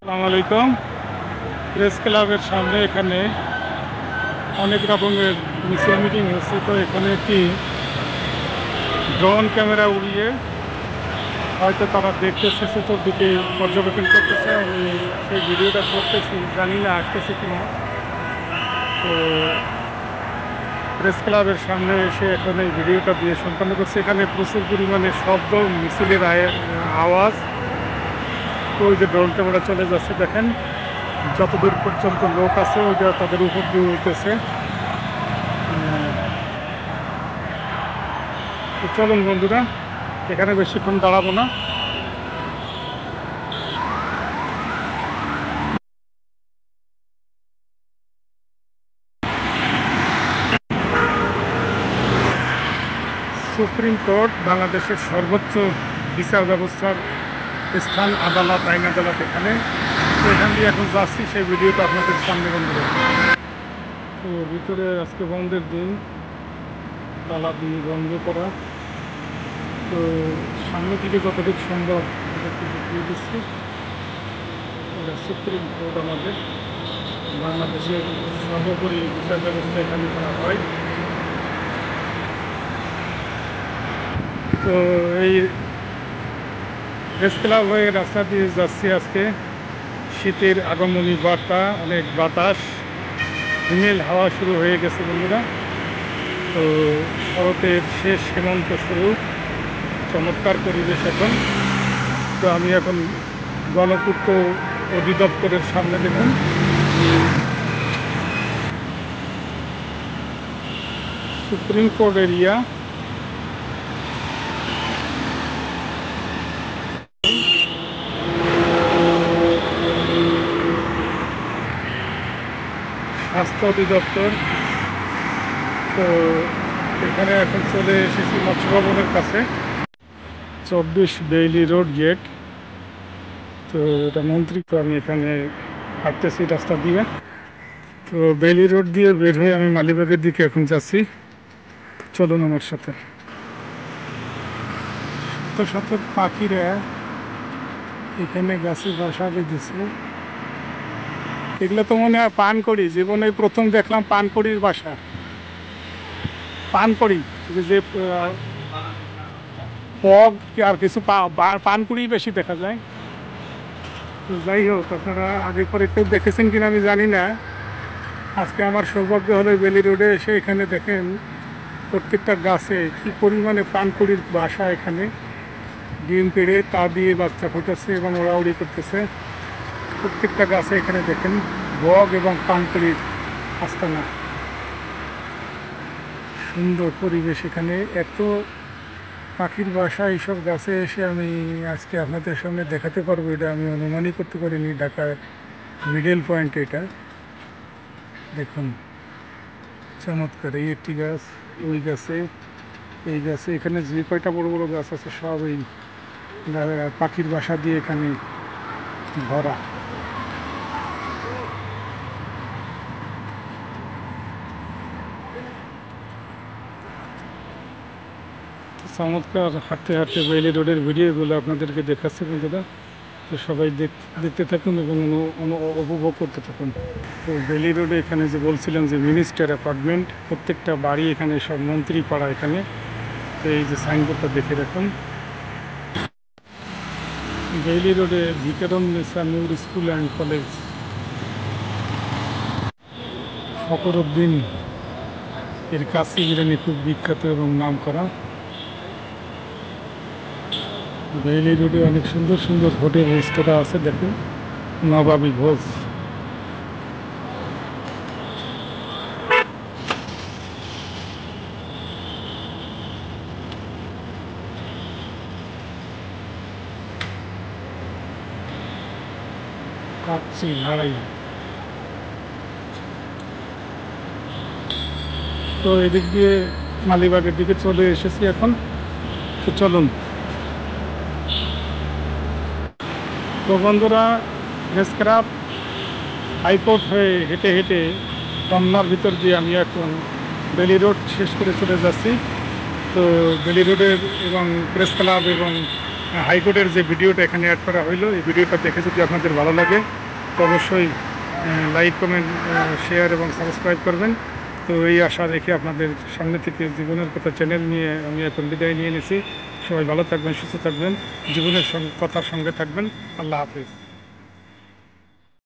আসসালামু আলাইকুম। প্রেস ক্লাবের সামনে এখানে অনেক রকমের মিছিল মিটিং হচ্ছে। তো এখানে একটি ড্রোন ক্যামেরা উড়িয়ে হয়তো তারা দেখতেছে, চতুর্দিকে পর্যবেক্ষণ করতেছে। আমি সেই ভিডিওটা করতেছি, জানি না আসতেছে কিনা। তো প্রেস ক্লাবের সামনে এসে এখন এই ভিডিওটা দিয়ে সম্পন্ন করছে। এখানে প্রচুর পরিমাণে শব্দ, মিছিলের আওয়াজ। তো ওই যে ড্রোন ক্যামেরা চলে যাচ্ছে, দেখেন যতদূর পর্যন্ত লোক আছে ওইটা তাদের উপর দিয়ে উঠতেছে। তো চলুন বন্ধুরা, এখানে বেশিক্ষণ দাঁড়াবো না। সুপ্রিম কোর্ট বাংলাদেশের সর্বোচ্চ বিচার ব্যবস্থার স্থান, আদালত, আইন আদালত এখানে। তো এখান দিয়ে এখন যাচ্ছি, সেই ভিডিওটা আপনাদের সামনে বন্ধুরা। তো ভিতরে আজকে বন্ধের দিন, তালা দিয়ে বন্ধ করা। তো সামনে থেকে যতটুকু সম্ভব ওদেরকে দেখিয়ে দিচ্ছি। এটা সুপ্রিম কোর্ট, আমাদের বাংলাদেশের সর্বোপরি বিচার ব্যবস্থা এখানে করা হয়। তো এই প্রেস ক্লাব হয়ে রাস্তা দিয়ে যাচ্ছি আজকে। শীতের আগমনী বার্তা, অনেক বাতাস, হিমেল হাওয়া শুরু হয়ে গেছে বন্ধুরা। তো শরতের শেষ হেমন্ত শুরু, চমৎকার পরিবেশ এখন। তো আমি এখন গণপূর্ত অধিদপ্তরের সামনে, দেখুন সুপ্রিম কোর্ট এরিয়া। স্বাস্থ্য অধিদপ্তর। তো এখানে এখন চলে এসেছি মৎস্য ভবনের কাছে, 24 বেইলি রোড গেট। তো এটা মন্ত্রী। তো আমি এখানে হাঁটতেছি রাস্তা দিয়ে। তো বেইলি রোড দিয়ে বের হয়ে আমি মালিবাগের দিকে এখন যাচ্ছি। চলুন আমার সাথে। শত শত পাখিরা এখানে গাছে বাসা বেঁধেছে। এগুলো তো মনে হয় পানকড়ি, জীবনে প্রথম দেখলাম পানকড়ির বাসা। পানকড়ি যে পগ আর কিছু পানকুড়ি বেশি দেখা যায়। তো যাই হোক, আপনারা আগে পরে কেউ দেখেছেন কিনা আমি জানি না। আজকে আমার সৌভাগ্য হলো বেলি রোডে এসে এখানে দেখেন প্রত্যেকটা গাছে কী পরিমাণে পানকুড়ির বাসা। এখানে ডিম পেড়ে তা দিয়ে বাচ্চা ফুটাচ্ছে এবং ওড়াউড়ি করতেছে। প্রত্যেকটা গাছে এখানে দেখেন বগ এবং পানকুড়ির আস্তানা। সুন্দর পরিবেশ এখানে, এত পাখির বাসা এইসব গাছে এসে আমি আজকে আপনাদের সামনে দেখাতে পারবো, এটা আমি অনুমানই করতে পারিনি। ঢাকার মিডল পয়েন্ট এটা দেখুন, চমৎকার। এই একটি গাছ, ওই গাছে, এই গাছে, এখানে যে কয়টা বড় বড় গাছ আছে সব এই পাখির বাসা দিয়ে এখানে ভরা। চমৎকার। হাঁটতে হাঁটতে বেইলি রোডের ভিডিওগুলো আপনাদেরকে দেখাচ্ছে বন্ধুরা। তো সবাই দেখতে থাকুন এবং উপভোগ করতে থাকুন। তো বেইলি রোডে এখানে যে বলছিলাম যে মিনিস্টার অ্যাপার্টমেন্ট, প্রত্যেকটা বাড়ি এখানে সব মন্ত্রী পাড়া এখানে। তো এই যে সাইনবোর্ডটা দেখে রাখুন। বেইলি রোডে ভিকারুননিসা নূর স্কুল অ্যান্ড কলেজ, ফখরুদ্দিন এর কাশি বিরিয়ানি খুব বিখ্যাত এবং নাম করা। বেইলি রোডে অনেক সুন্দর সুন্দর হোটেল রেস্তোরাঁ আছে, দেখুন নবাবী ভোজ। কাচ্চি ভাই। তো এদিক দিয়ে মালিবাগের দিকে চলে এসেছি এখন। তো চলুন। তো বন্ধুরা, প্রেস ক্লাব, হাইকোর্ট হয়ে হেঁটে হেঁটে রমনার ভিতর দিয়ে আমি এখন বেলি রোড শেষ করে চলে যাচ্ছি। তো বেলি রোডের এবং প্রেস ক্লাব এবং হাইকোর্টের যে ভিডিওটা এখানে অ্যাড করা হইলো, এই ভিডিওটা দেখে যদি আপনাদের ভালো লাগে তো অবশ্যই লাইক, কমেন্ট, শেয়ার এবং সাবস্ক্রাইব করবেন। তো এই আশা রেখে আপনাদের সামনে থেকে জীবনের কথা চ্যানেল নিয়ে আমি এখন বিদায় নিয়ে নিয়েছি। সবাই ভালো থাকবেন, সুস্থ থাকবেন, জীবনের কথার সঙ্গে থাকবেন। আল্লাহ হাফিজ।